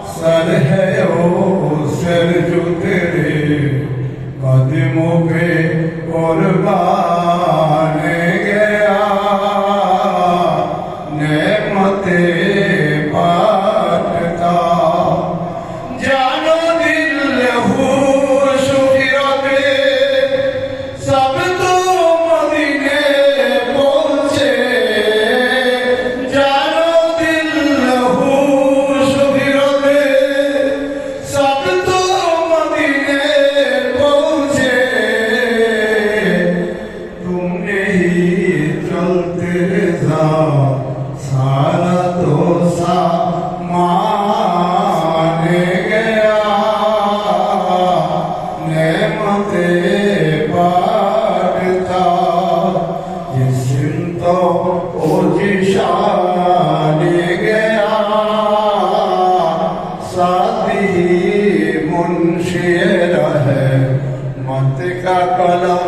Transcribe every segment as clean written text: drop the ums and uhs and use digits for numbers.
Sir है ओ sir जो तेरे कदमों पे कुर्बान गया नेमते बांटता जानो दिल लहू शुक्रिया सब तो मदीने पहुंचे जानो दिल लहू शुक्रिया सब तो मदीने पहुंचे तुमने ही चलते जा सारा तो मान गया नेमते बांटता जिस्म तो ओजिशान गया साथी मुंशी रहे मत का कलम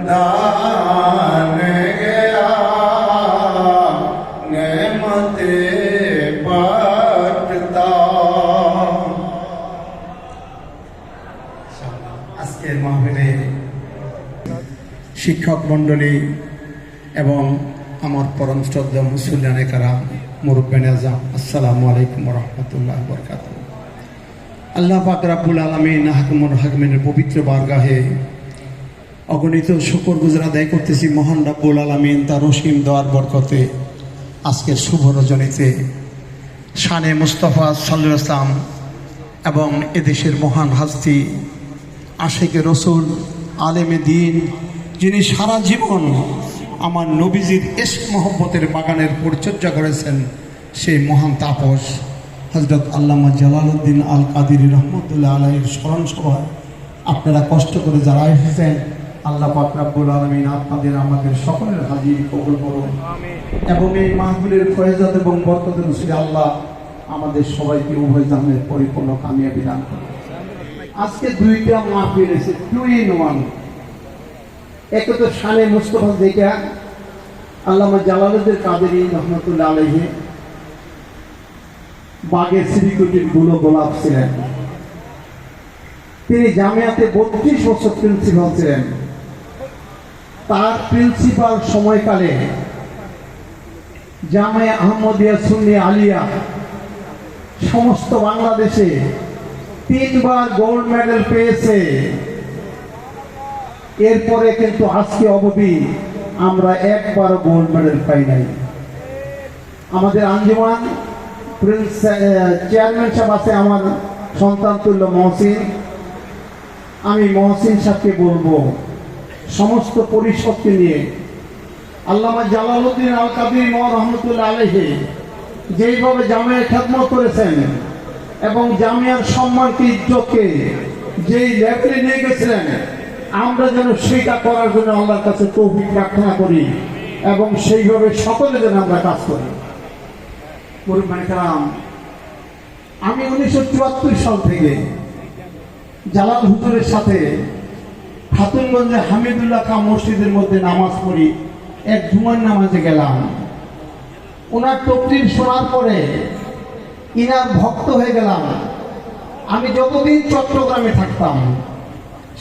दान गया नेमते बांटता আজকের মাহফিলে শিক্ষক মণ্ডলী এবং আমার পরম শ্রদ্ধা মুসলিয়ানে কারাম মুরব্বিয়ানে আযম আসসালামু আলাইকুম ওয়া রাহমাতুল্লাহি ওয়া বারাকাতুহু। আল্লাহ পাক রব্বুল আলামিন হাকিমুল হাকিমের পবিত্র বারগাহে অগণিত শুকর গুজার আদায় করতেছি মহান রব্বুল আলামিন তার অসীম দয়ার বরকতে আজকের শুভ রজনীতে শানে মুস্তাফা সাল্লাল্লাহু আলাইহি ওয়াসাল্লাম এবং এদেশের মহান হাস্তি আশিকে রসুল আলেমে দিন যিনি সারা জীবন আমার নবীজির ইশক মহব্বতের বাগানের পরিচর্যা করেছেন সেই মহান তাপস হযরত আল্লামা জালালউদ্দিন আল কাদেরী রহমতুল্লাহ আলাইহির স্মরণ সভায় আপনারা কষ্ট করে যারা এসেছেন আল্লাহ পাক রব্বুল আলামিন আপনাদের আমাদের সকলের হাজির কবুল করুন এবং এই মাহফিলের ফয়জাত এবং বরকতের উসিলে আল্লাহ আমাদের সবাইকে উভয় জাহানের পরিপূর্ণ কামিয়াবি দান করুন। আজকে দুইটা মাহফিল এসে 2 in 1 একে তো শানে মুস্তাফা যেটা আল্লামা জালালউদ্দিন কাদেরী রহমতুল্লাহ আলাইহি বাগের শ্রীকুটির গুলো গোলাপ ছিলেন। তিনি জামিয়াতে 32 বছর প্রিন্সিপাল ছিলেন। তার প্রিন্সিপাল সময়কালে জামিয়া আহমদিয়া সুন্নি আলিয়া সমস্ত বাংলাদেশে 3 বার গোল্ড মেডেল পেয়েছে। এরপরে কিন্তু আজকে অবধি আমরা একবার গোল্ড মেডেল পাই নাই। আমাদের আঞ্জুমান চেয়ারম্যান সাহেব আছে আমার সন্তান তুল্য মহসিন, আমি মহসিন সাহেবকে বলবো সমস্ত পরিষদকে নিয়ে আল্লামা জালালউদ্দিন আল কাদেরী রহমতুল্লাহ আলাইহি যেইভাবে জামিয়ার খেদমত করেছেন এবং জামিয়ার সম্মানকে ইজ্জতকে যেই লেভেলে নিয়ে গেছিলেন আমরা যেন সেইটা করার জন্য আল্লাহর কাছে তৌফিক প্রার্থনা করি এবং সেইভাবে সকলে যেন আমরা কাজ করি। আমি 1974 সাল থেকে জালাল হুজুরের সাথে খাতুনগঞ্জে হামিদুল্লাহ খান মসজিদের মধ্যে নামাজ পড়ি। এক জুমার নামাজে গেলাম, ওনার তকরির শোনার পরে ইনার ভক্ত হয়ে গেলাম। আমি যতদিন চট্টগ্রামে থাকতাম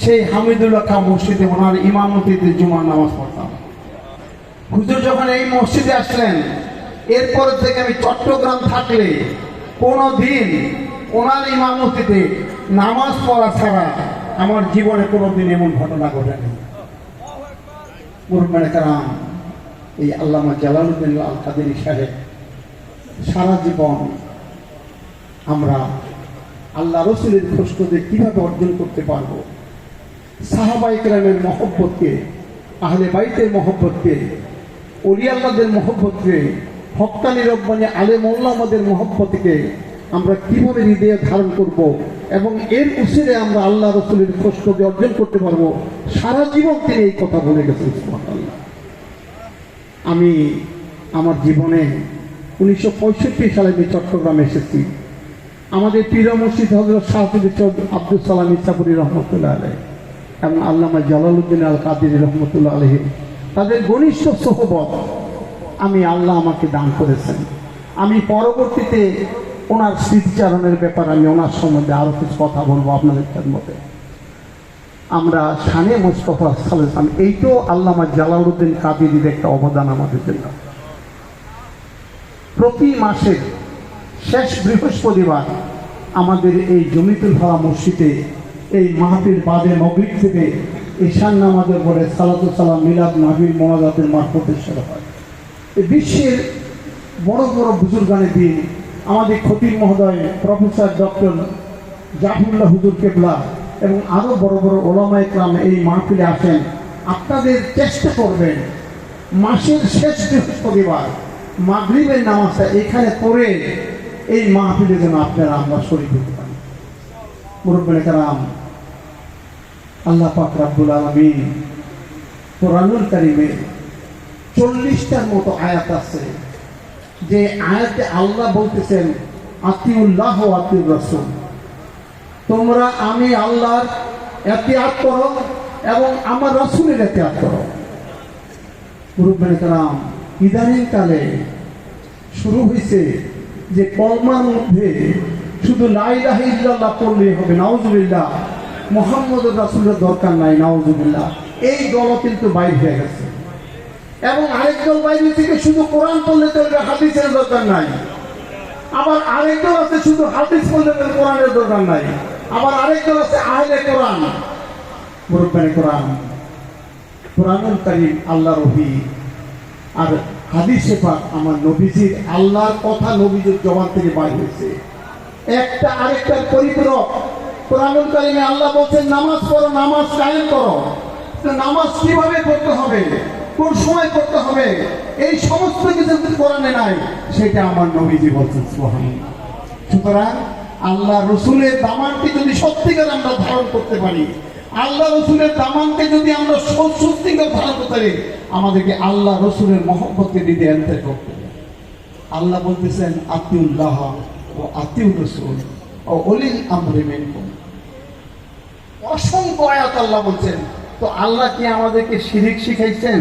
সেই হামিদুল্লাহ খান মসজিদে ওনার ইমামতিতে জুমার নামাজ পড়তাম। হুজুর যখন এই মসজিদে আসলেন এরপর থেকে আমি চট্টগ্রাম থাকলে কোনো দিন ওনার ইমামতিতে নামাজ পড়া ছাড়া আমার জীবনে কোনোদিন এমন ঘটনা ঘটেনি। মুরব্বিয়ানে কেরাম, এই আল্লামা জালালউদ্দিন আল কাদেরী সাহেব সারা জীবন আমরা আল্লাহ রসুলের খোঁজখবর কিভাবে অর্জন করতে পারবো, সাহাবায়ে কেরামের মহব্বতকে, আহলে বাইতের মহব্বতকে, ওলি আল্লাহদের মহব্বতকে, হক্কানি রব্বানি আলেম ওলামাদের মহব্বতকে আমরা কিভাবে হৃদয়ে ধারণ করব এবং এর উসিলে আমরা আল্লাহ রসুলের খোঁজখবর অর্জন করতে পারবো। সারা জীবন তিনি এই কথা বলে গেছেন। সুবহানাল্লাহ। আমি আমার জীবনে 1965 সালে আমি চট্টগ্রামে এসেছি। আমাদের পীর মুর্শিদ হযরত শাহসুফি আব্দুল সালাম ইচ্ছাপুরী রহমতুল্লাহ আলাইহি এবং আল্লামা জালালউদ্দিন আল কাদেরী রহমতুল্লাহ আলাইহি তাদের ঘনিষ্ঠ সোহবত আমি আল্লাহ আমাকে দান করেছেন। আমি পরবর্তীতে ওনার স্মৃতিচারণের ব্যাপারে আমি ওনার সম্বন্ধে আরও কিছু কথা বলবো আপনাদের মধ্যে। আমরা শানে মুস্তফা সাল্লাল্লাহু আলাইহি এইটাও আল্লামা জালালউদ্দিন কাদেরীর একটা অবদান আমাদের জন্য। প্রতি মাসের শেষ বৃহস্পতিবার আমাদের এই জমিতুল ফালা মসজিদে এই মাহফিল বাদে মাগরিব থেকে ঈশান নামাজের পরে সালাতুল সালাম মিলাদ মাহফিল মোনাজাতের মারফতে শুরু হয়। বিশ্বের বড় বড় বুজুর্গানে দিন আমাদের খতিব মহোদয় প্রফেসর ডক্টর জাফরুল্লাহ হুজুর কেবলা এবং আরও বড় বড় ওলামা ইকরাম এই মাহফিলে আসেন। আপনাদের চেষ্টা করবেন মাসের শেষ বৃহস্পতিবার মাগরিবের নামাজটা এখানে পড়ে এই মাহফিলে যেন আপনারা আমরা শরীক হতে পারি। মুরব্বিনে কেরাম, আল্লাহ পাক রব্বুল আলামিন কোরআনুল কারীমে 40টার মতো আয়াত আছে, যে আয়াতে আল্লাহ বলতেছেন আতিউল্লাহ ওয়া আতিউর রাসূল, তোমরা আমি আল্লাহর ইতিআত করো এবং আমার রাসূলের ইতিআত করো। মুরব্বিনে কেরাম, ইদানিং কালে শুরু হয়েছে যে কলমার মধ্যে শুধু লা ইলাহা ইল্লাল্লাহ পড়লেই হবে, নাউজুবিল্লাহ, মুহাম্মদুর রাসূলের দরকার নাই, নাউজুবিল্লাহ। এই দল কিন্তু বাইরে হয়ে গেছে। এবং আরেক দল বাইরে থেকে শুধু কোরআন পড়লে চলবে, হাদিসের দরকার নাই। আবার আরেক দল আছে শুধু হাদিস পড়লে কোরআনের দরকার নাই। আবার আরেক দল আছে আহলে কোরআন। মুরব্বিনে কোরআন, কোরআনুল কারীম আল্লাহর ওহী আর হাদিসে পাক আমার নবীজির আল্লাহর কথা নবীজির জবান থেকে বাইর হয়েছে, একটা আরেকটার পরিপূরক। কোরআনুল কারীমে আল্লাহ বলছেন নামাজ পড়ো, নামাজ কায়েম করো। নামাজ কিভাবে পড়তে হবে, কোন সময় পড়তে হবে, এই সমস্ত কিছু কোরআনে নাই, সেটা আমার নবীজি বলছেন। সুবহানাল্লাহ। সুতরাং আল্লাহ রসুলের দামানকে যদি সত্যিকার আমরা ধারণ করতে পারি, আল্লাহ রসুলের দামানকে যদি আমরা সত্যিকার ধারণ করতে পারি, আমাদেরকে আল্লাহ রসুলের মহব্বতকে দিতে আনতে করতে হবে। আল্লাহ বলতেছেন আতিউল্লাহ ও আতিউর রাসূল ও উলিল আমরি মিনকুম। অসংখ্য আয়াত আল্লাহ বলছেন। তো আল্লাহ কি আমাদেরকে শিরিক শিখাইছেন?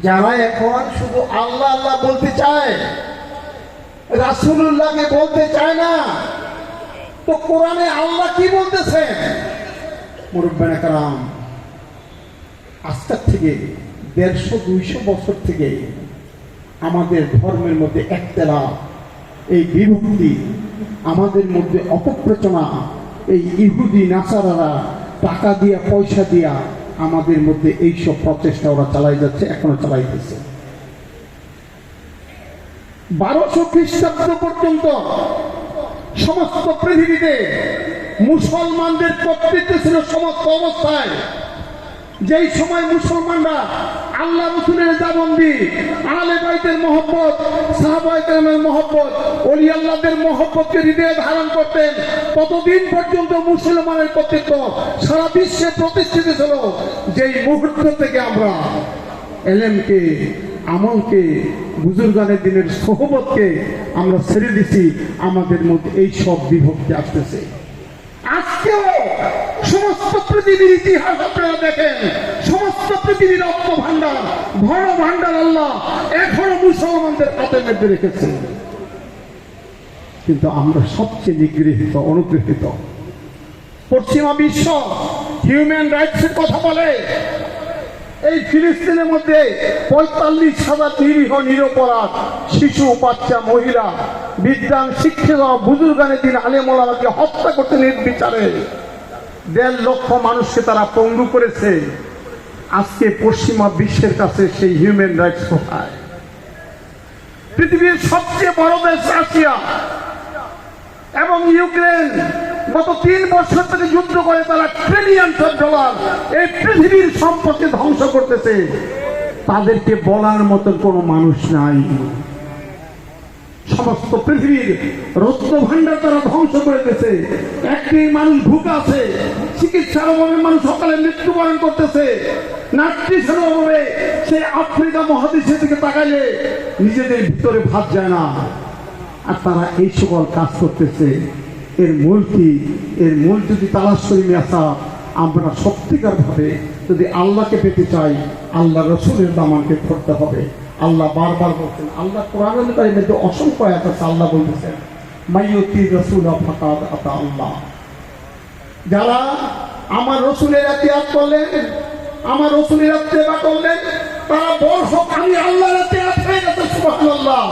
যারা এখন শুধু আল্লাহ আল্লাহ বলতে চায়, রাসূলুল্লাহকে বলতে চায় না, তো কোরআনে আল্লাহ কি বলতেছেন? মুরব্বিনে কেরাম, আজকের থেকে 150-200 বছর থেকে আমাদের ধর্মের মধ্যে একতলাফ, এই বিভক্তি, আমাদের মধ্যে অপপ্রচনা, এই ইহুদি নাসারারা টাকা দিয়া পয়সা দিয়া আমাদের মধ্যে এইসব প্রচেষ্টা ওরা চালাই যাচ্ছে, এখনো চালাইতেছে। 1200 খ্রিস্টাব্দ পর্যন্ত সমস্ত পৃথিবীতে মুসলমানদের কর্তৃত্ব ছিল সমস্ত অবস্থায়। যেই সময় মুসলমানরা আল্লাহ রসুলের দাবন্দি, আহলে বাইতের মহব্বত, সাহাবায়ে কেরামের মহব্বত, ওলি আল্লাহদের মহব্বতকে হৃদয়ে ধারণ করতেন, ততদিন পর্যন্ত মুসলমানের কর্তৃত্ব সারা বিশ্বে প্রতিষ্ঠিত ছিল। যেই মুহূর্ত থেকে আমরা এলেমকে, আমলকে, বুজুর্গানের দিনের সোহবতকে আমরা ছেড়ে দিছি, আমাদের মধ্যে এই সব বিভক্তি আসতেছে। আজকেও সমস্ত পৃথিবীর ইতিহাস আপনারা দেখেন, সমস্ত পৃথিবীর অর্থ ভান্ডার, ধন ভান্ডার আল্লাহ এখনো মুসলমানদের হাতে মেরে রেখেছে। কিন্তু আমরা সবচেয়ে নিগৃহীত, অনুগৃহীত। পশ্চিমা বিশ্ব হিউম্যান রাইটসের কথা বলে। এই ফিলিস্তিনের মধ্যে 45,000 নিরীহ নিরপরাধ শিশু, বাচ্চা, মহিলা, বিদ্যান, শিক্ষিত, বুজুর্গানের দিন আলেম ওলামাকে হত্যা করতে নির্বিচারে 1.5 লক্ষ মানুষকে তারা পঙ্গু করেছে। আজকে পশ্চিমা বিশ্বের কাছে সেই হিউম্যান রাইটস কোথায়? পৃথিবীর সবচেয়ে বড় দেশ রাশিয়া এবং ইউক্রেন গত 3 বছর থেকে যুদ্ধ করে তারা $ট্রিলিয়ন এই পৃথিবীর সম্পদকে ধ্বংস করতেছে। তাদেরকে বলার মতো কোনো মানুষ নাই। সমস্ত পৃথিবীর রত্ন ভান্ডার তারা ধ্বংস করে দিয়েছে। একটি মানুষ ভুকা আছে, চিকিৎসার অভাবে মানুষ সকালে মৃত্যুবরণ করতেছে, নাট্রিশনের অভাবে সে আফ্রিকা মহাদেশের দিকে তাকাইলে নিজেদের ভিতরে ভাত যায় না। আর তারা এই সকল কাজ করতেছে। এর মূল কি? এর মূল যদি তালাশ করি আসা, আমরা সত্যিকার ভাবে যদি আল্লাহকে পেতে চাই, আল্লাহ রসুলের দামানকে ধরতে হবে। আল্লাহ বারবার বলছেন, আল্লাহ কোরআনুল কারীমে যে অসংখ্য আয়াত আছে, আল্লাহ বলতেছেন মাইয়ুতি রাসূল ফাকাদ আতা আল্লাহ, যারা আমার রাসূলের ইতিআত করলেন, আমার রাসূলের ইত্তেবা করলেন, তারা বড় হোক আমি আল্লাহর ইতিআত হয়ে গেছে। সুবহানাল্লাহ।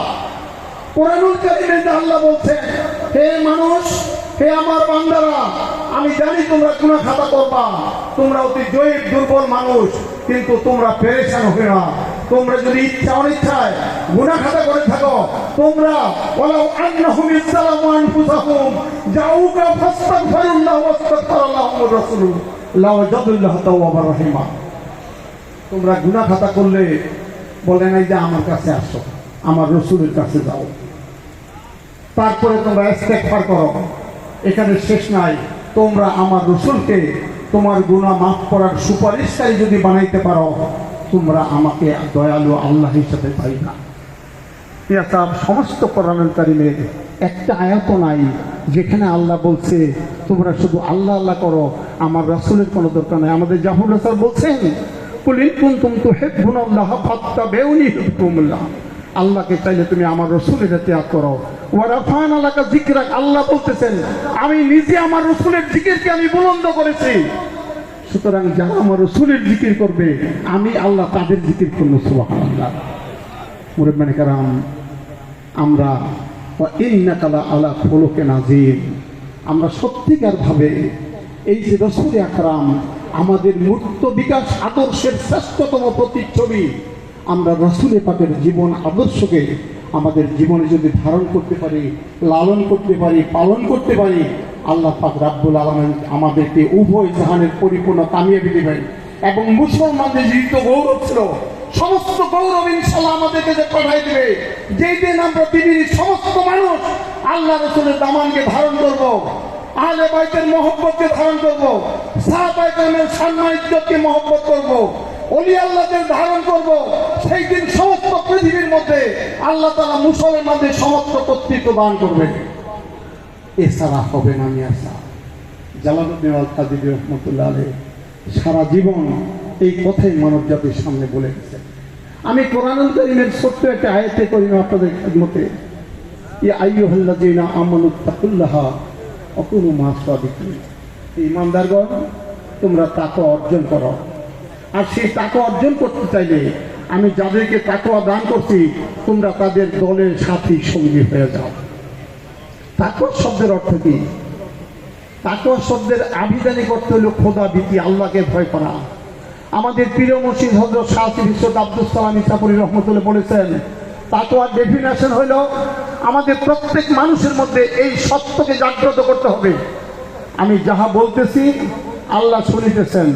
কোরআনুল কারীমে যে আল্লাহ বলছেন, হে মানুষ, হে আমার বান্দারা, আমি জানি তোমরা গুনাহ খাতা করবা, তোমরা অতি জয়ীফ দুর্বল মানুষ, কিন্তু তোমরা পেরেশান হবে না। তোমরা যদি ইচ্ছা অনিচ্ছায় গুনাহ খাতা করে থাকো, তোমরা ওয়ালাউ আন্নাহুম ইসলামু আনফুসাহুম জাউকা ফাস্তাগফিরুল্লাহ ওয়াস্তাগফারাল্লাহুর রাসূল লাওয়াজাদুল্লাহ তাওয়াবার রহিমা। তোমরা গুনাহ খাতা করলে বলে নাই যে আমার কাছে আসো, আমার রাসূলের কাছে যাও, তারপরে তোমরা ইস্তেগফার করো। এখানে শেষ নাই, তোমরা আমার রাসূলকে তোমার গুনাহ মাফ করার সুপারিশকারী যদি বানাইতে পারো, তোমরা আমাকে দয়ালু আল্লাহ হিসেবে পাইবা। সমস্ত কোরআনুল কারীমের একটা আয়াত নাই যেখানে আল্লাহ বলছে তোমরা শুধু আল্লাহ আল্লাহ করো, আমার রাসূলের কোনো দরকার নাই। আমাদের জাফর রাসূল বলছেন, কুল ইন কুনতুম তুহিব্বুনাল্লাহ ফাত্তাবিউনি ইউহিব্বুকুমুল্লাহ, আল্লাহকে চাইলে তুমি আমার রাসূলের ইতিআত করো। ওয়া রাফা'না লাকা যিকরাক, আল্লাহ বলতেছেন আমি নিজে আমার রাসূলের জিকিরকে আমি বুলন্দ করেছি। সুতরাং যারা আমার রাসূলের জিকির করবে, আমি আল্লাহ তাদের জিকির করব। সুবহানাল্লাহ। মুরব্বিয়ানে কেরাম, আমরা ওয়া ইন্নাকা লা আলা খুলুকিন আযীম, আমরা সত্যিকার ভাবে এই যে রাসূল আকরাম আমাদের মূর্ত বিকাশ আদর্শের শ্রেষ্ঠতম প্রতিচ্ছবি, আমরা রাসূল পাকের জীবন আদর্শকে আমাদের জীবনে যদি ধারণ করতে পারি, লালন করতে পারি, পালন করতে পারি, আল্লাহ পাক রাব্বুল আলামিন আমাদেরকে উভয় জাহানের পরিপূর্ণ কামিয়াবি দিবেন। এবং মুসলমানদের জীবিত গৌরব ছিল, সমস্ত গৌরব ইনশাআল্লাহ আমাদেরকে যে পাঠাই দিবে। যেই দিন আমরা পৃথিবীর সমস্ত মানুষ আল্লাহ রাসূলের দামানকে ধারণ করব, আহলে বাইতের মহব্বতকে ধারণ করব, সাহাবায়ে কেরামের সম্মান ইজ্জতকে মহব্বত করব, ওলি আল্লাহদের ধারণ করব, সেই দিন সমস্ত পৃথিবীর মধ্যে আল্লাহ তাআলা মুসলমানদের সমস্ত কর্তৃত্ব দান করবেন। এছাড়া হবে না। মিয়াসা জালালউদ্দিন আল কাদেরী রাহমাতুল্লাহ আলাইহি সারা জীবন এই কথাই মানব জাতির সামনে বলে গেছেন। আমি কোরআনুল কারীমের ছোট্ট একটা আয়াতে করিম আপনাদের খিদমতে, ইয়া আইয়ুহাল্লাযীনা আমানুত্তাকুল্লাহা ওয়া কুনু মা'আস সাদিকিন, ঈমানদারগণ তোমরা তাকওয়া অর্জন করো। আর সেই তাকওয়া অর্জন করতে চাইলে আমি যাদেরকে তাকওয়া দান করছি, তোমরা তাদের দলের সাথী সঙ্গী হয়ে যাও। তাকওয়া শব্দের অর্থ কি? তাকওয়া শব্দের আভিধানিক অর্থ হলো খোদা ভীতি, আল্লাহকে ভয় করা। আমাদের প্রিয় মুর্শিদ হযরত শাহ বিশ্বত আব্দুল সালাম ইসাপুরী রহমতুল্লাহ বলেছেন, তাকওয়ার ডেফিনেশন হলো আমাদের প্রত্যেক মানুষের মধ্যে এই সত্যকে জাগ্রত করতে হবে। আমি যাহা বলতেছি আল্লাহ শুনিতেছেন,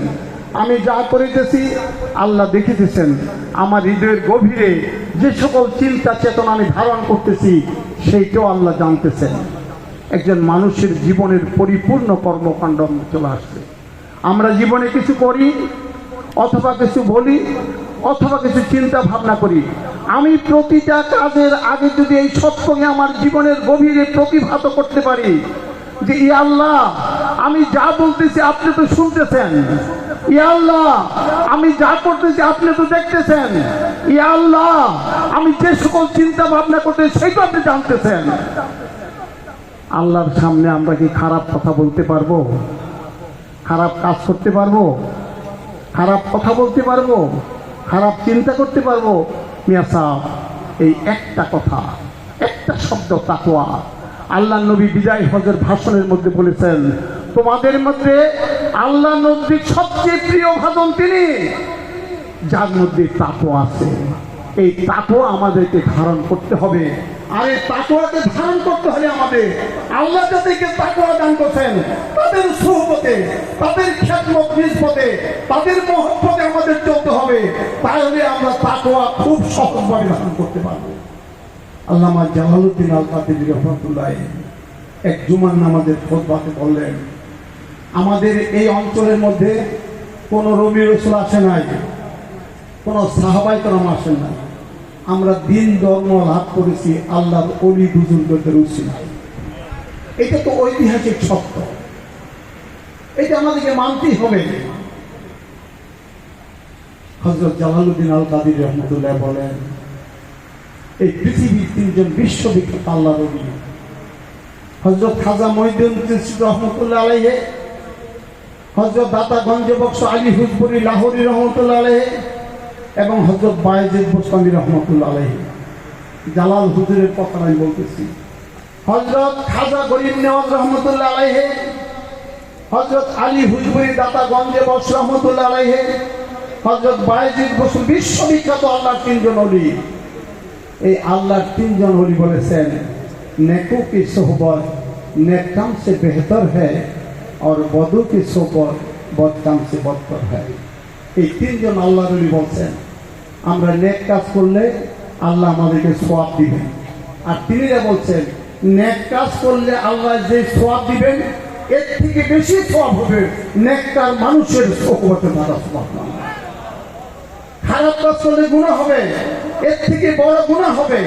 আমি যা করিতেছি আল্লাহ দেখিতেছেন, আমার হৃদয়ের গভীরে যে সকল চিন্তা চেতনা আমি ধারণ করতেছি সেইটাও আল্লাহ জানতেছেন। একজন মানুষের জীবনের পরিপূর্ণ কর্মকাণ্ড চলে আসছে। আমরা জীবনে কিছু করি, অথবা কিছু বলি, অথবা কিছু চিন্তা ভাবনা করি, আমি প্রতিটা কাজের আগে যদি এই সত্যকে আমার জীবনের গভীরে প্রতিভাত করতে পারি যে ইয়া আল্লাহ আমি যা বলতেছি আপনি তো শুনতেছেন, ইয়া আল্লাহ আমি যা করতেছি আপনি তো দেখতেছেন, ইয়া আল্লাহ আমি যে সকল চিন্তা ভাবনা করতেছি সেটা আপনি জানতেছেন। আল্লাহর সামনে আমরা কি খারাপ কথা বলতে পারবো? খারাপ কাজ করতে পারবো? খারাপ কথা বলতে পারবো? খারাপ চিন্তা করতে পারবো? মিয়া সাহেব, এই একটা কথা, একটা শব্দ তাকওয়া। আল্লাহ নবী বিদায় হজের ভাষণের মধ্যে বলেছেন, তোমাদের মধ্যে আল্লাহ নবীর সবচেয়ে প্রিয় ভাজন তিনি যার মধ্যে তাকওয়া আছে। এই তাকওয়া আমাদেরকে ধারণ করতে হবে। আর এই তাকওয়াকে ধারণ করতে হলে আমাদের আল্লাহ যাদেরকে তাকওয়া দান করছেন তাদের সুহবতে, তাদের খিদমত নিসবতে, তাদের মহব্বতে আমাদের চলতে হবে। তাহলে আমরা তাকওয়া খুব সহজভাবে ধারণ করতে পারবো। আল্লামা জালালউদ্দিন আল কাদেরী রাহমাতুল্লাহ এক জুমার নামাজের খুতবাতে বললেন, আমাদের এই অঞ্চলের মধ্যে কোনো নবী রাসূল আসে নাই, কোনো সাহাবায়ে কেরাম আসেন নাই। আমরা দিন ধর্ম লাভ করেছি আল্লাহর ওলি বুজুর্গদের উসিলায়। এটা তো ঐতিহাসিক সত্য, এটা আমাদেরকে মানতেই হবে। হযরত জালালউদ্দিন আল কাদেরী রাহমাতুল্লাহ বলেন, এই পৃথিবীর তিনজন বিশ্ববিখ্যাত আল্লাহর ওলি, হযরত খাজা মঈনুদ্দিন চিশতি রহমতুল্লাহ আলাইহি, হযরত দাতা গঞ্জ বক্স আলী হুজপুরি লাহোরী রহমতুল্লাহ আলাইহি এবং হযরত বায়েজিদ বুস্তামি রহমতুল্লাহ আলাইহি। জালাল হুজুরের কথা আমি বলতেছি। হযরত খাজা গরিব নেওয়াজ রহমতুল্লাহ আলাইহি, হযরত আলী হুজপুরি দাতা গঞ্জে বক্স রহমতুল্লাহ আলাইহি, হযরত বায়েজিদ বুস্তামি, বিশ্ববিখ্যাত আল্লাহর তিনজন ওলি। এই আল্লাহর তিনজন ওলি বলেছেন, नेकों की सोहबत नेक काम से बेहतर है और बदू की सोहबत बद काम से बदतर है। এই তিনজন আল্লাহর ওলি বলছেন, আমরা নেক কাজ করলে আল্লাহ আমাদেরকে সওয়াব দিবেন। আর তিনিরা বলছেন, নেক কাজ করলে আল্লাহ যে সওয়াব দিবেন এর থেকে বেশি সওয়াব হবে নেককার মানুষের সোহবতে থাকা। সুবহানাল্লাহ। খারাপ কাজ করলে গুনাহ হবে, এর থেকে বড় গুনাহ হবে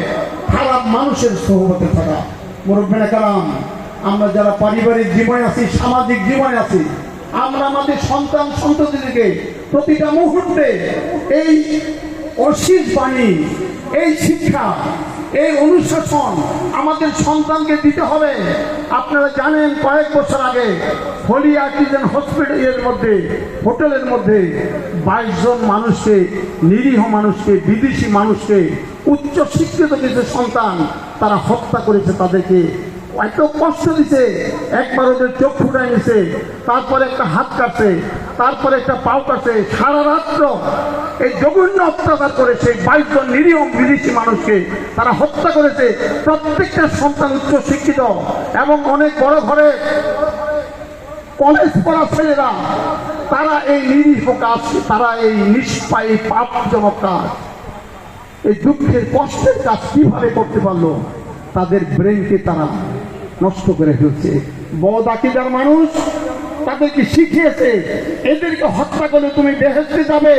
খারাপ মানুষের সোহবতে থাকা। মুরব্বিনে কেরাম, আমরা যারা পারিবারিক জীবনে আছি, সামাজিক জীবনে আছি, আমরা আমাদের সন্তান সন্ততিদেরকে প্রতিটা মুহূর্তে এই অশীষ বাণী, এই শিক্ষা, এই অনুশাসন আমাদের সন্তানকে দিতে হবে। আপনারা জানেন, কয়েক বছর আগে হোলি আর্টিজান হসপিটালের মধ্যে, হোটেলের মধ্যে 22 জন মানুষকে, নিরীহ মানুষকে, বিদেশি মানুষকে, উচ্চ শিক্ষিত কিছু সন্তান তারা হত্যা করেছে। তাদেরকে এত কষ্ট দিছে, একবার ওদের চোখ ফুটাই নিছে, তারপরে একটা হাত কাটছে, তারপরে একটা পাও কাটছে। সারা রাত্র এই জঘন্য অত্যাচার করেছে। 22 জন নিরীহ বিদেশি মানুষকে তারা হত্যা করেছে। প্রত্যেকটা সন্তান উচ্চ শিক্ষিত এবং অনেক বড় ঘরে কলেজ পড়া ছেলেরা, তারা এই নিরীহ কাজ, তারা এই নিষ্পায়ী পাপজনক কাজ, এই দুঃখের কষ্টের কাজ কিভাবে করতে পারলো? তাদের ব্রেনকে তারা নষ্ট করে ফেলছে। বদ আকীদার মানুষ তাদেরকে শিখিয়েছে, এদেরকে হত্যা করলে তুমি বেহেশতে যাবে।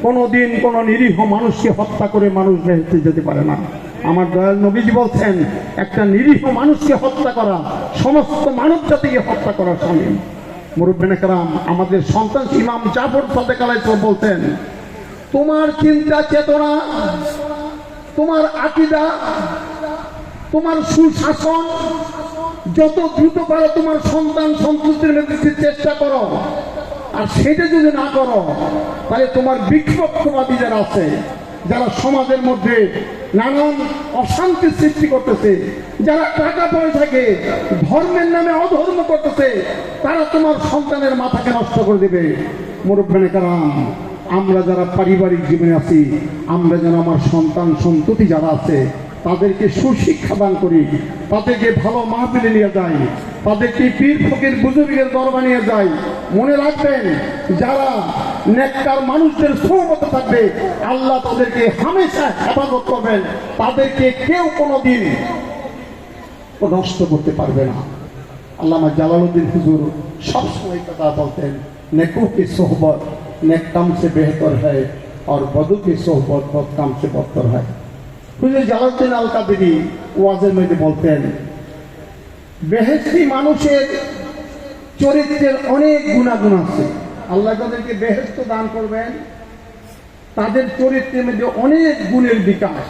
কোনোদিন কোনো নিরীহ মানুষকে হত্যা করে মানুষ বেহেশতে যেতে পারে না। আমার দয়াল নবীজি বলছেন, একটা নিরীহ মানুষকে হত্যা করা সমস্ত মানব জাতিকে হত্যা করার সমান। মুরব্বিনে কেরাম, আমাদের সন্তান ইমাম জাফর সাদেক আলাইহিস সালাম বলতেন, তোমার চিন্তা চেতনা, তোমার আকীদা, তোমার সুশাসন যত দ্রুত পারো তোমার সন্তান সন্ততির মধ্যে চেষ্টা করো। আর সেটা যদি না করো, তাহলে তোমার বিক্ষোভবাদী যারা আছে, যারা সমাজের মধ্যে নানান অশান্তি সৃষ্টি করতেছে, যারা টাকা পয়সাকে ধর্মের নামে অধর্ম করতেছে, তারা তোমার সন্তানের মাথাকে নষ্ট করে দেবে। মুরব্বিনে কেরাম, আমরা যারা পারিবারিক জীবনে আছি, আমরা যেন আমার সন্তান সন্ততি যারা আছে তাদেরকে সুশিক্ষা দান করি, তাদেরকে ভালো মাহফিলে নিয়ে যাই, তাদেরকে পীর ফকির বুজুর্গের দরবারে নিয়ে যাই। মনে রাখবেন, যারা নেককার মানুষদের সোহবতে থাকবে আল্লাহ তাদেরকে হামেশা হেফাজত করবেন, তাদেরকে কেউ কোনোদিন নষ্ট করতে পারবে না। আল্লামা জালালউদ্দিন হুজুর সবসময় কথা বলতেন, নেকু কি সোহবত नेक काम से बेहतर है और बदू की सोहबत बद काम से बदतर है। হুজুর জালালউদ্দিন আল কাদেরী ওয়াজের মধ্যে বলতেন, বেহেশতি মানুষের চরিত্রের অনেক গুণাগুণ আছে। আল্লাহ তাদেরকে বেহেশত দান করবেন, তাদের চরিত্রের মধ্যে অনেক গুণের বিকাশ,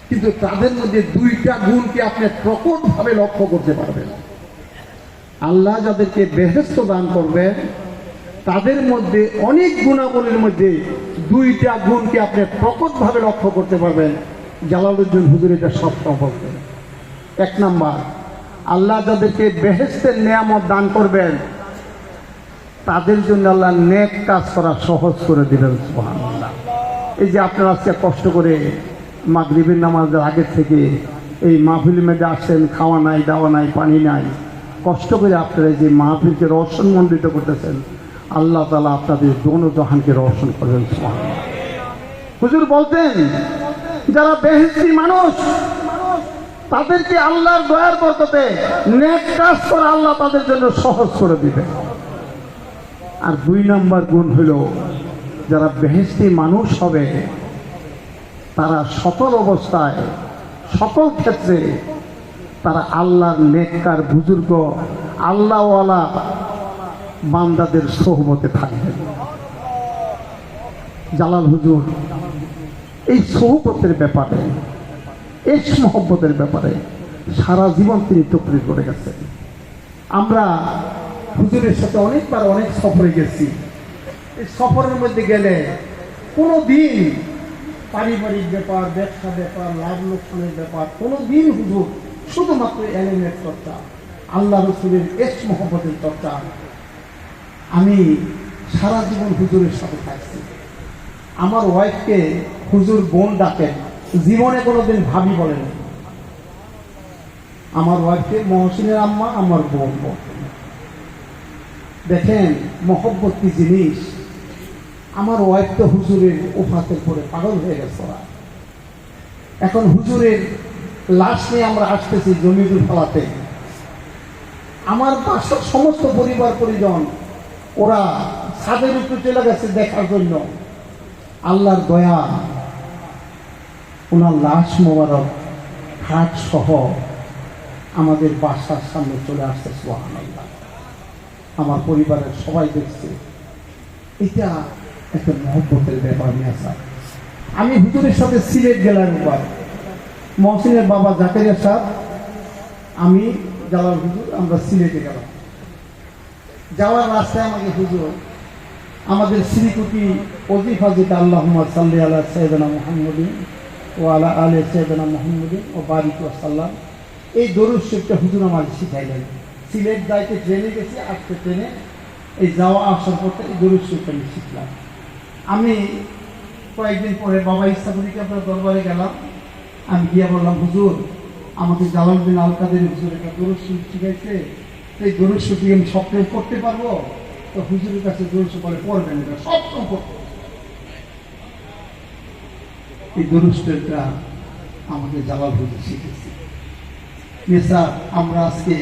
কিন্তু তাদের মধ্যে 2টা গুণকে আপনি প্রকটভাবে লক্ষ্য করতে পারবেন। আল্লাহ যাদেরকে বেহেশত দান করবেন তাদের মধ্যে অনেক গুণাবলীর মধ্যে 2টা গুণকে আপনি প্রকটভাবে লক্ষ্য করতে পারবেন। জালালউদ্দিন হুজুর এটা সবসময় বলতেন। 1 নাম্বার, আল্লাহ যাদেরকে বেহেশতের নেয়ামত দান করবেন তাদের জন্য আল্লাহ নেক কাজ করা সহজ করে দিবেন। সুবহানাল্লাহ। এই যে আপনারা আজকে কষ্ট করে মাগরিবের নামাজের আগের থেকে এই মাহফিলের মধ্যে আসছেন, খাওয়া নাই, দাওয়া নাই, পানি নাই, কষ্ট করে আপনারা যে মাহফিলকে রোশনমণ্ডিত করতেছেন, আল্লাহ তাআলা আপনাদের দোনো জাহানকে রোশন করবেন। সুবহানাল্লাহ। হুজুর বলতেন, যারা বেহেশতি মানুষ তাদেরকে আল্লাহর দয়ার বরকতে নেক কাজ করে আল্লাহ তাদের জন্য সহজ করে দিবেন। আর 2 নম্বর গুণ হলো, যারা বেহেশতি মানুষ হবে তারা সকল অবস্থায়, সকল ক্ষেত্রে তারা আল্লাহর নেককার বুজুর্গ আল্লাহওয়ালা বান্দাদের সোহবতে থাকবেন। জালাল হুজুর এই সোহবতের ব্যাপারে, এশ মহব্বতের ব্যাপারে সারা জীবন তিনি তকরির করে গেছেন। আমরা হুজুরের সাথে অনেকবার অনেক সফরে গেছি। এই সফরের মধ্যে গেলে কোনো দিন পারিবারিক ব্যাপার, ব্যবসা ব্যাপার, লাভ লোকসানের ব্যাপার কোনো দিন হুজুর শুধুমাত্র এলিমের চর্চা, আল্লাহ রসুলের এশ মহব্বতের চর্চা। আমি সারা জীবন হুজুরের সাথে থাকছি। আমার ওয়াইফকে হুজুর বোন ডাকেন, জীবনে কোনোদিন ভাবি বলেন। আমার ওয়াইফকে মহসিনের আম্মা, আমার বোন। দেখেন মহব্বত কি জিনিস। আমার ওয়াইফ তো হুজুরের ওফাতের পরে পাগল হয়ে গেছে। এখন হুজুরের লাশ নিয়ে আমরা আসতেছি জমিদুল ফালাতে। আমার বাসার সমস্ত পরিবার পরিজন ওরা ছাদের উপরে চলে গেছে দেখার জন্য। আল্লাহর দয়া, ওনার লাশ মোবারক খাট সহ আমাদের বাসার সামনে চলে আসছে। সুবহানাল্লাহ। আমার পরিবারের সবাই দেখছে। এটা একটা মহব্বতের ব্যাপার নিয়ে আসা। আমি হুজুরের সাথে সিলেট গেলাম একবার। মহসিনের বাবা জাকারিয়া সাহেব, আমি, জালাল হুজুর, আমরা সিলেটে গেলাম। যাওয়ার রাস্তায় আমাকে হুজুর আমাদের শ্রীকুটি ওজিফা যেটা আল্লাহুম্মা সাল্লি আলা সাইয়্যিদিনা মুহাম্মাদিন ও আলা আলি সাইয়্যিদিনা মুহাম্মাদিন ও বারিক ওয়াসাল্লাম, এই দরুদ শরীফটা হুজুর আমার শিখাইলেন। সিলেট যাইতে ট্রেনে গেছি, আসতে ট্রেনে এই যাওয়া আসার পথে এই দরুদ শরীফটা আমি শিখলাম। আমি কয়েকদিন পরে বাবা ইচ্ছাপুরীকে আপনার দরবারে গেলাম। আমি গিয়া বললাম, হুজুর আমাকে জালালউদ্দিন আল কাদের হুজুর একটা দরুদ শরীফ শিখাইছে, এই দরুদ শরীফ আমি স্বপ্নে পড়তে পারবো? তো হুজুরের কাছে দরুদ শরীফ বলে পড়বেন, এটা স্বপ্ন পড়তে। এই দরুদ শরীফটা আমাকে জালাল হুজুর শিখেছে। স্যার আমরা আজকে,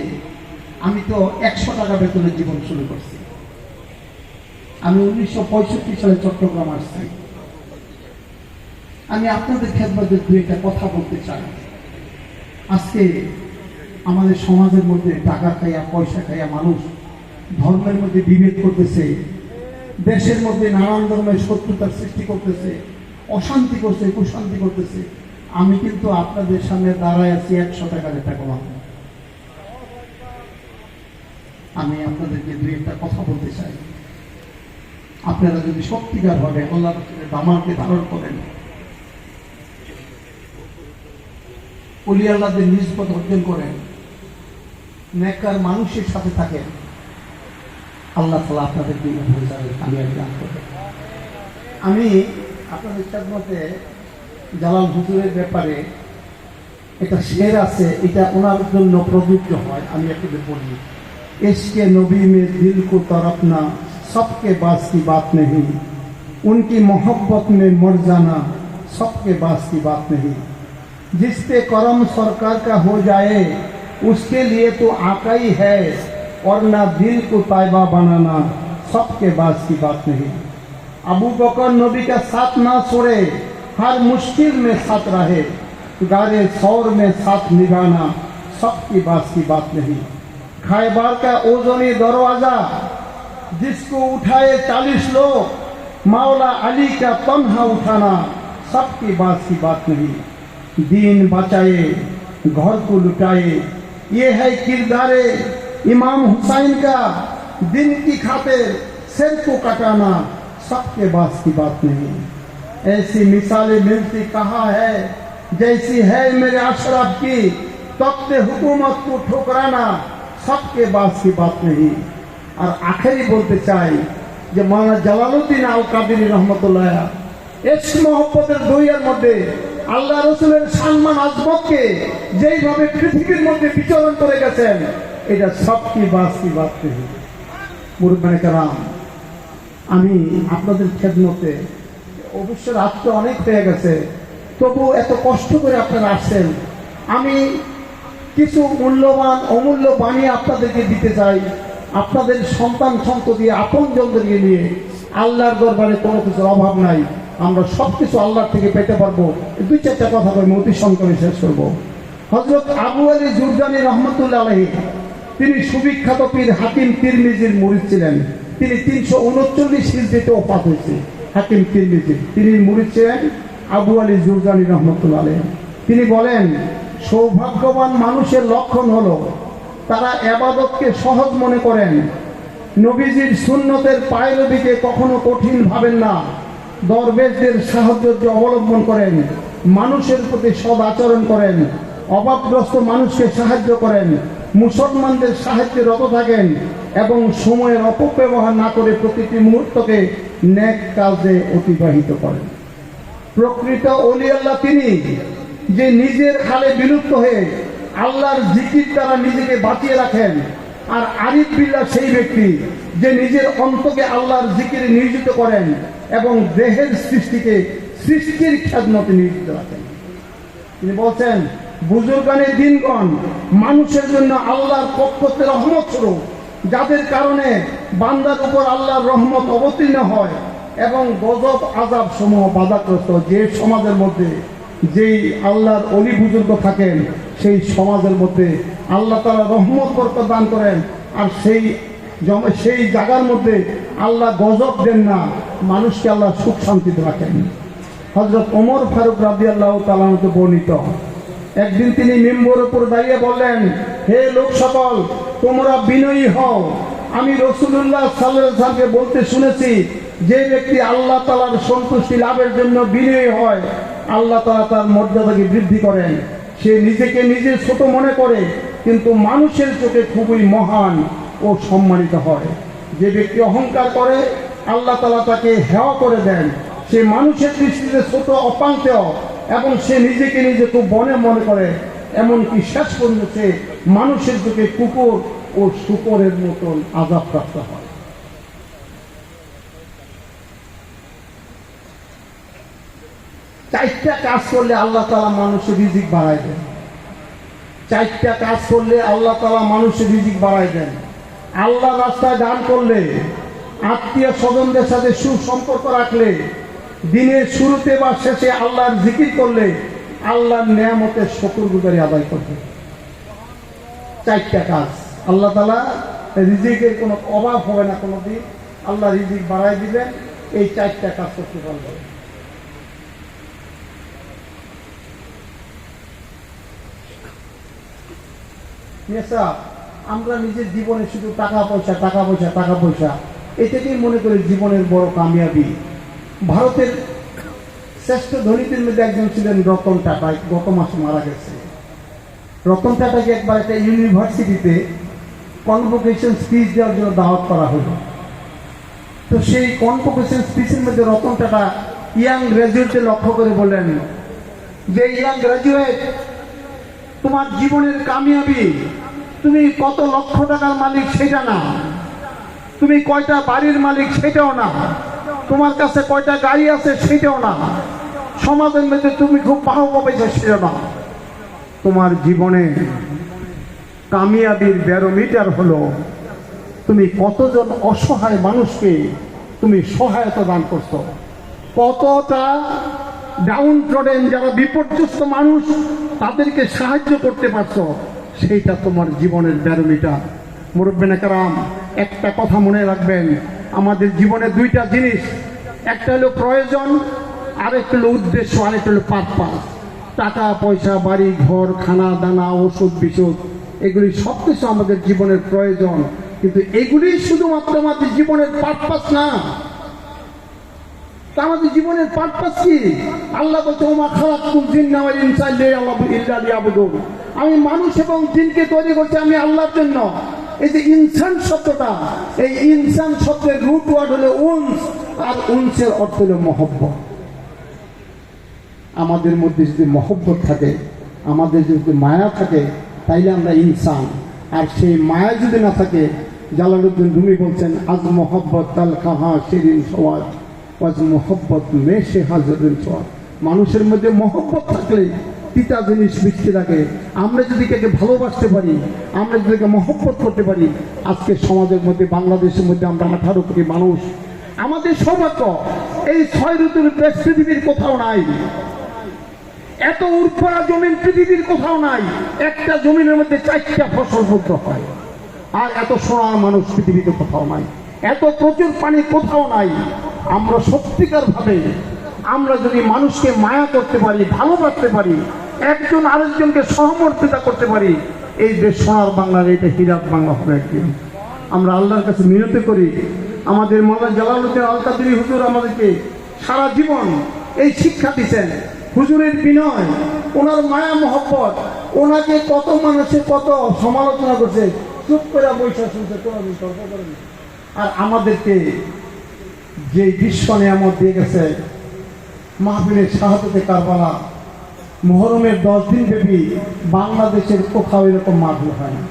আমি তো 100 টাকা বেতনের জীবন শুরু করছি। আমি 1965 সালে চট্টগ্রাম আসছি। আমি আপনাদের খেদমতে দুই একটা কথা বলতে চাই। আজকে আমাদের সমাজের মধ্যে টাকা খাইয়া, পয়সা খাইয়া মানুষ ধর্মের মধ্যে বিভেদ করতেছে, দেশের মধ্যে নানান ধরনের শত্রুতার সৃষ্টি করতেছে, অশান্তি করছে, কুশান্তি করতেছে। আমি কিন্তু আপনাদের সামনে দাঁড়ায় আছি 100 টাকা যেটা কমাবো। আমি আপনাদেরকে দুই একটা কথা বলতে চাই। আপনারা যদি সত্যিকার ভাবে আল্লাহ রাসূলের দামানকে ধারণ করেন, ওলি আল্লাহদের নিসবত অর্জন করেন, নেককার মানুষের সাথে থাকেন, আল্লাহ তাআলা আপনাদেরকে কামিয়াবি দান করবেন। আমি আপনাদের খেদমতে জালাল হুজুরের ব্যাপারে একটা শের আছে, এটা ওনার জন্য প্রযোজ্য হয়। আমি আপনাদের বলি, इश्क़े नबी में दिल को तरफना सबके बास की बात नहीं, उनकी मोहब्बत में मर जाना सबके बास की बात नहीं। जिस पे करम सरकार का हो जाए उसके लिए तो आका ही है, और ना दिल को ताइबा बनाना सबके बास की बात नहीं। अबू बकर नबी का साथ ना छोड़े, हर मुश्किल में साथ रहे, गारे सौर में साथ निभाना सबकी बास की बात नहीं। खैबर का ओजनी दरवाजा जिसको उठाए 40 लोग, मौला अली का तन्हा उठाना सबकी बात की बात नहीं। दीन बचाए घर को लुटाए, ये है किरदारे इमाम हुसैन का, दिन की खातिर सिर को कटाना सबके बात की बात नहीं। ऐसी मिसालें मिलती कहाँ है, जैसी है मेरे अशरफ की तख्ते हुकूमत को ठुकराना सबके बात की बात नहीं। और आखिरी बोलते चाই যে মাওলানা জালালউদ্দিন আল কাদেরী রহমতুল্লাহ ইশক মহব্বতের দুইয়ের মধ্যে আল্লাহ রাসূলের সম্মান আজমতকে যেইভাবে পৃথিবীর মধ্যে বিচরণ করে গেছেন, এটা সবকি বাত কি বাত নেই। মুরব্বিয়ানে কেরাম, আমি আপনাদের খেদমতে, অবশ্য রাত তো অনেক হয়ে গেছে, তবু এত কষ্ট করে আপনারা আসছেন, আমি কিছু মূল্যবান অমূল্য বাণী আপনাদেরকে দিতে চাই। আপনাদের সন্তান সন্ততি আপনজনদেরকে নিয়ে আল্লাহর দরবারে কোনো কিছুর অভাব নাই, আমরা সব কিছু আল্লাহর থেকে পেতে পারবো। দুই চারটা কথা বলে অতি সংক্ষেপে শেষ করবো। হযরত আবু আলী জুরজানি রহমতুল্লাহ আলাইহি, তিনি সুবিখ্যাত পীর হাকিম তিরমিজির মুরিদ ছিলেন। তিনি 339 হিজরিতে ওফাত হয়েছে। হাকিম তিরমিজি তিনি মুরিদ ছিলেন আবু আলী জুরজানি রহমতুল্লাহ আলাইহি। তিনি বলেন, সৌভাগ্যবান মানুষের লক্ষণ হলো তারা ইবাদতকে সহজ মনে করেন, নবীজির সুন্নতের পায়রবিকে কখনো কঠিন ভাবেন না, দরবেশদের সাহায্য অবলম্বন করেন, মানুষের প্রতি সদ আচরণ করেন, অভাবগ্রস্ত মানুষকে সাহায্য করেন, মুসলমানদের সাহায্যে রত থাকেন এবং সময়ের অপব্যবহার না করে প্রতিটি মুহূর্তকে নেক কাজে অতিবাহিত করেন। প্রকৃত ওলি আল্লাহ তিনি, যে নিজের হালে বিলুপ্ত হয়ে আল্লাহর জিকির দ্বারা নিজেকে বাঁচিয়ে রাখেন। আর আরিফ বিল্লাহ সেই ব্যক্তি যে নিজের অন্তকে আল্লাহর জিকিরে নিয়োজিত করেন এবং দেহের সৃষ্টিকে সৃষ্টির খেদমতে নিয়োজিত রাখেন। তিনি বলছেন, বুজুর্গানে দিনগণ মানুষের জন্য আল্লাহর পক্ষ থেকে রহমত স্বরূপ, যাদের কারণে বান্দার উপর আল্লাহর রহমত অবতীর্ণ হয় এবং গজব আযাব সমূহ বাধাগ্রস্ত। যে সমাজের মধ্যে যেই আল্লাহর অলি বুজুর্গ থাকেন সেই সমাজের মধ্যে আল্লাহ তাআলা রহমত বরকত দান করেন, আর সেই জায়গার মধ্যে আল্লাহ গজব দেন না, মানুষকে আল্লাহ সুখ শান্তিতে রাখেন। হযরত ওমর ফারুক রাদিয়াল্লাহু তাআলা আনহু বর্ণিত, একদিন তিনি মিম্বরের উপর দাঁড়িয়ে বললেন, হে লোক সকল, তোমরা বিনয়ী হও। আমি রাসূলুল্লাহ সাল্লাল্লাহু আলাইহি ওয়াসাল্লামকে বলতে শুনেছি, যে ব্যক্তি আল্লাহ তাআলার সন্তুষ্টি লাভের জন্য বিনয়ী হয়, আল্লাহ তাআলা তার মর্যাদাকে বৃদ্ধি করেন। সে নিজেকে নিজে ছোট মনে করে, কিন্তু মানুষের চোখে খুবই মহান ও সম্মানিত হয়। যে ব্যক্তি অহংকার করে, আল্লাহ তাআলা তাকে হেয় করে দেন। সে মানুষের দৃষ্টিতে ছোট অপাঙ্ক্তেয় এবং সে নিজেকে নিজে খুব বনে মনে করে, এমনকি শেষ পর্যন্ত সে মানুষের চোখে কুকুর ও শূকরের মতন আযাবপ্রাপ্ত হয়। চারটা কাজ করলে আল্লাহ তাআলা মানুষের রিজিক বাড়ায় দেন। চারটা কাজ করলে আল্লাহ তাআলা মানুষের রিজিক বাড়ায় দেন। আল্লাহ রাস্তায় দান করলে, আত্মীয় স্বজনদের সাথে সুসম্পর্ক রাখলে, দিনের শুরুতে বা শেষে আল্লাহর জিকির করলে, আল্লাহর নেয়ামতের শুকরগুজারি আদায় করবে। চারটা কাজ, আল্লাহ তাআলা রিজিকের কোনো অভাব হবে না কোনোদিন, আল্লাহ রিজিক বাড়ায় দিবেন। এই চারটা কাজ করতে পারবে। আমরা নিজের জীবনে শুধু টাকা পয়সা টাকা পয়সা টাকা পয়সা এটাকেই মনে করি জীবনের বড় কামিয়াবি। ভারতের শ্রেষ্ঠ ধনীদের মধ্যে একজন ছিলেন রতন টাটা, গত মাসে মারা গেছে। রতন টাটাকে একবার একটা ইউনিভার্সিটিতে কনভোকেশন স্পিচ দেওয়ার জন্য দাওয়াত করা হলো। তো সেই কনভোকেশন স্পিচের মধ্যে রতন টাটা ইয়াং গ্র্যাজুয়েটকে লক্ষ্য করে বললেন যে, ইয়াং গ্র্যাজুয়েট, তোমার জীবনের কামিয়াবি তুমি কত লক্ষ টাকার মালিক সেটা না, তুমি কয়টা বাড়ির মালিক সেটাও না, তোমার কাছে কয়টা গাড়ি আছে সেটাও না, সমাজের মধ্যে তুমি খুব বাহবা পাইছো সেটা না। তোমার জীবনে কামিয়াবির ব্যারোমিটার হলো তুমি কতজন অসহায় মানুষকে তুমি সহায়তা দান করছো, কতটা ডাউন ট্রডেন যারা বিপর্যস্ত মানুষ তাদেরকে সাহায্য করতে পারছো, সেইটা তোমার জীবনের ব্যারোমিটার। মুরব্বিনে কেরাম, একটা কথা মনে রাখবেন, আমাদের জীবনে দুইটা জিনিস, একটা হলো প্রয়োজন, আরেকটা হলো উদ্দেশ্য, আরেকটা হলো পারপাস। টাকা পয়সা, বাড়ি ঘর, খানা দানা, ওষুধ বিশুধ, এগুলি সব কিছু আমাদের জীবনের প্রয়োজন, কিন্তু এগুলি শুধুমাত্র আমাদের জীবনের পারপাস না। আমাদের জীবনের পারপাস কি? আল্লাহ বলছে, ওমা খালাকতুল জিন্না ওয়াল ইনসা ইল্লা লিয়াবুদুন, আমি মানুষ এবং জিনকে তৈরি করছি আমি আল্লাহর জন্য। এই যে ইনসান শব্দটা, এই ইনসান শব্দের রুট ওয়ার্ড হলো উনস, আর উনসের অর্থ হলো মহব্বত। আমাদের মধ্যে যদি মহব্বত থাকে, আমাদের যদি মায়া থাকে, তাইলে আমরা ইনসান। আর সেই মায়া যদি না থাকে, জালালউদ্দিন রুমি বলছেন, আজ মহব্বত তাল কাহা শিরিন সওয়াজ, আজ মহব্বত মেশে হাজরিন সওয়াজ। মানুষের মধ্যে মহব্বত থাকলে তিতা জিনিস মিষ্টি লাগে। আমরা যদি কাকে ভালোবাসতে পারি, আমরা যদি মহব্বত করতে পারি, আজকে সমাজের মধ্যে, বাংলাদেশের মধ্যে আমরা 18 কোটি মানুষ, আমাদের সৌভাগ্য এই 6 ঋতুর দেশ পৃথিবীর কোথাও নাই। এত উর্বরা জমিন পৃথিবীর কোথাও নাই। একটা জমিনের মধ্যে 4টা ফসল করতে হয়। আর এত সোনার মানুষ পৃথিবীতে কোথাও নাই, এত প্রচুর পানি কোথাও নাই। আমরা সত্যিকার ভাবে আমরা যদি মানুষকে মায়া করতে পারি, ভালোবাসতে পারি, একজন আরেকজনকে সহমর্মিতা করতে পারি, এই দেশ সোনার বাংলার এটা হীরাত বাংলা হবে একদিন। আমরা আল্লাহর কাছে মিনতি করি, আমাদের মাওলানা জালালউদ্দিন আল কাদরি হুজুর আমাদেরকে সারা জীবন এই শিক্ষা দিচ্ছেন। হুজুরের বিনয়, ওনার মায়া মহব্বত, ওনাকে কত মানুষে কত সমালোচনা করছে, চুপ করে বৈশা শুনছে, কোনো তর্ক করেন। আর আমাদেরকে যে বিশ্ব নিয়ামত দিয়ে গেছে, মাহফিলের শাহাদাতে কারবালা, মুহররমের 10 দিন ব্যাপী বাংলাদেশের কোথাও এরকম মাহফিল হয় না।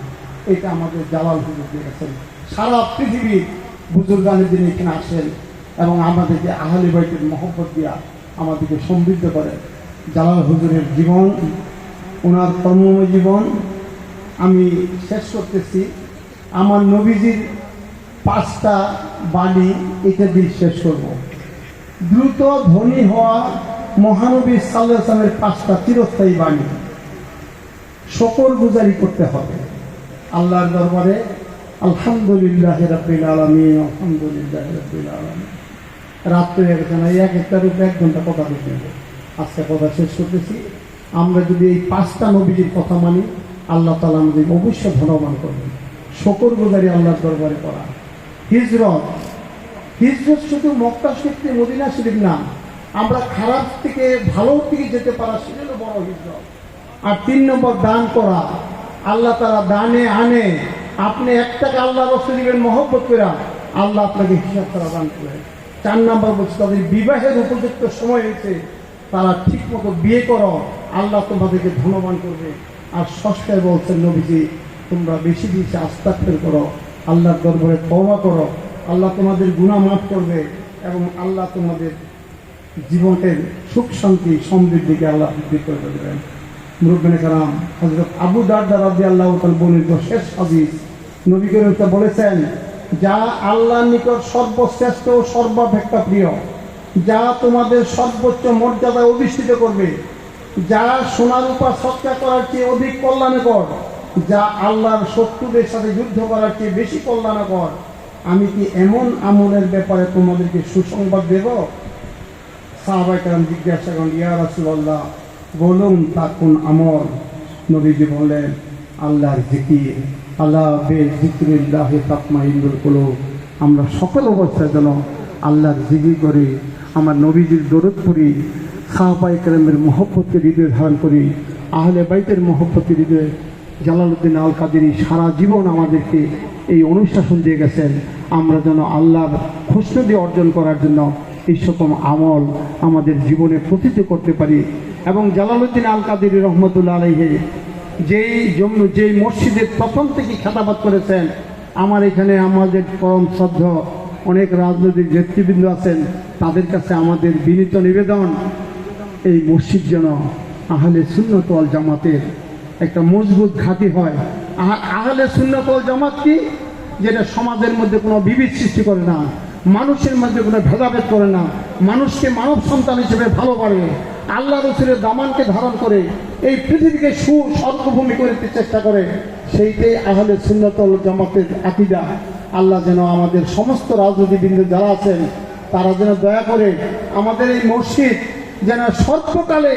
এটা আমাদের জালাল হুজুর দিয়ে গেছেন। সারা পৃথিবীর বুজুর্গানের দিন এখানে আসেন এবং আমাদেরকে আহলে বাইতের মহব্বত দিয়া আমাদেরকে সমৃদ্ধ করে। জালাল হুজুরের জীবন, ওনার কর্মময় জীবন আমি শেষ করতেছি। আমার নবীজির 5টা বাণী এটা দিয়ে শেষ করব। দ্রুত ধনী হওয়া মহানবী সাল্লাল্লাহু আলাইহি ওয়াসাল্লামের 5টা চিরস্থায়ী বাণী। শুকর গুজারি করতে হবে আল্লাহর দরবারে। আলহামদুলিল্লাহি রাব্বিল আলামিন, আলহামদুলিল্লাহি রাব্বিল আলামিন। রাত্রে একটার উপরে 1 ঘন্টা কথা বলতে হবে। আজকে কথা শেষ করতেছি। আমরা যদি এই 5টা নবীজির কথা মানি, আল্লাহ তাআলা আমাদের অবশ্যই ধনবান করবেন। শুকর গুজারি আল্লাহর দরবারে করা। হিজরত শুধু মক্কা শরীফ থেকে মদিনা শরীফ না, আমরা খারাপ থেকে ভালোর দিকে যেতে পারা, সেটা বড় হিজরত। আর 3 নম্বর দান করা। আল্লাহ তাআলা দানে আনে, আপনি 1 টাকা আল্লাহ রাসূল দিবেন মহব্বত করে, আল্লাহ আপনাকে হিসাব করা দান করবেন। 4 নম্বর বলছে তাদের বিবাহের উপযুক্ত সময় হয়েছে, তারা ঠিক মতো বিয়ে করো, আল্লাহ তোমাদেরকে ধনবান করবে। আর 6টায় বলছেন নবীজি, তোমরা বেশি বেশি আস্তাগফির করো, আল্লাহর দরবারে তওবা করো, আল্লাহ তোমাদের গুনাহ মাফ করবে এবং আল্লাহ তোমাদের জীবনের সুখ শান্তি সমৃদ্ধিকে আল্লাহ বৃদ্ধি করে দেবেন। মুরব্বিনে কারাম, হযরত আবু দারদা রাদিয়াল্লাহু তাআলা বর্ণিত শেষ হাদিস, নবী করিম বলেছেন, যা আল্লাহর নিকট সর্বশ্রেষ্ঠ ও সর্বাপেক্ষা প্রিয়, যা তোমাদের সর্বোচ্চ মর্যাদায় অধিষ্ঠিত করবে, যা সোনা রূপা সৎকার করার চেয়ে অধিক কল্যাণকর, যা আল্লাহর শত্রুদের সাথে যুদ্ধ করার চেয়ে বেশি কল্যাণকর, আমি কি এমন আমলের ব্যাপারে তোমাদেরকে সুসংবাদ দেব? সাহাবায়ে কেরাম জিজ্ঞাসা করেন, ইয়া রাসূলুল্লাহ, বলুন তা কোন আমল? নবীজি বললেন, আল্লাহর জিকির। আলা বিযিকরিল্লাহি তাতমাইন্নুল কুলুব। আমরা সকল অবস্থায় যেন আল্লাহর জিকির করি, আমার নবীজির দরুদ পড়ি, সাহাবায়ে কেরামের মহব্বতকে হৃদয়ে ধারণ করি, আহলে বাইতের মহব্বতকে হৃদয়ে। জালালউদ্দিন আল কাদেরী সারা জীবন আমাদেরকে এই অনুশাসন দিয়ে গেছেন, আমরা যেন আল্লাহর খুশনদি অর্জন করার জন্য এই সকল আমল আমাদের জীবনে প্রতিষ্ঠা করতে পারি। এবং জালালউদ্দিন আল কাদেরী রহমতুল্লাহ আলাইহি যেই মসজিদের প্রথম থেকে খেতাবাদ করেছেন, আমার এখানে আমাদের পরম শ্রদ্ধা অনেক রাজনৈতিক নেতৃবৃন্দ আছেন, তাদের কাছে আমাদের বিনীত নিবেদন, এই মসজিদ যেন আহলে সুন্নাত ওয়াল জামাতের একটা মজবুত ঘাঁটি হয়। আহলে সুন্নাত ওয়াল জামাত কি? যেটা সমাজের মধ্যে কোনো বিভেদ সৃষ্টি করে না, মানুষের মধ্যে কোনো ভেদাভেদ করে না, মানুষকে মানব সন্তান হিসেবে ভালোবাসে, আল্লাহ রাসূলের দামানকে ধারণ করে এই পৃথিবীকে স্বর্গভূমি করতে চেষ্টা করে, সেইটাই আহলে সুন্নাত ওয়াল জামাতের আকীদা। আল্লাহ যেন আমাদের সমস্ত রাজনীতিবৃন্দ যারা আছেন, তারা যেন দয়া করে আমাদের এই মসজিদ যেন সর্বকালে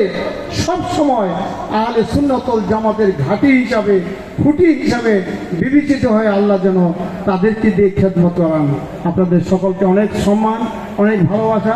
সবসময় আহলে সুন্নাত ওয়াল জামাতের ঘাঁটি হিসাবে, খুঁটি হিসাবে বিবেচিত হয়। আল্লাহ যেন তাদেরকে দিয়ে খেদমত করান। আপনাদের সকলকে অনেক সম্মান, অনেক ভালোবাসা।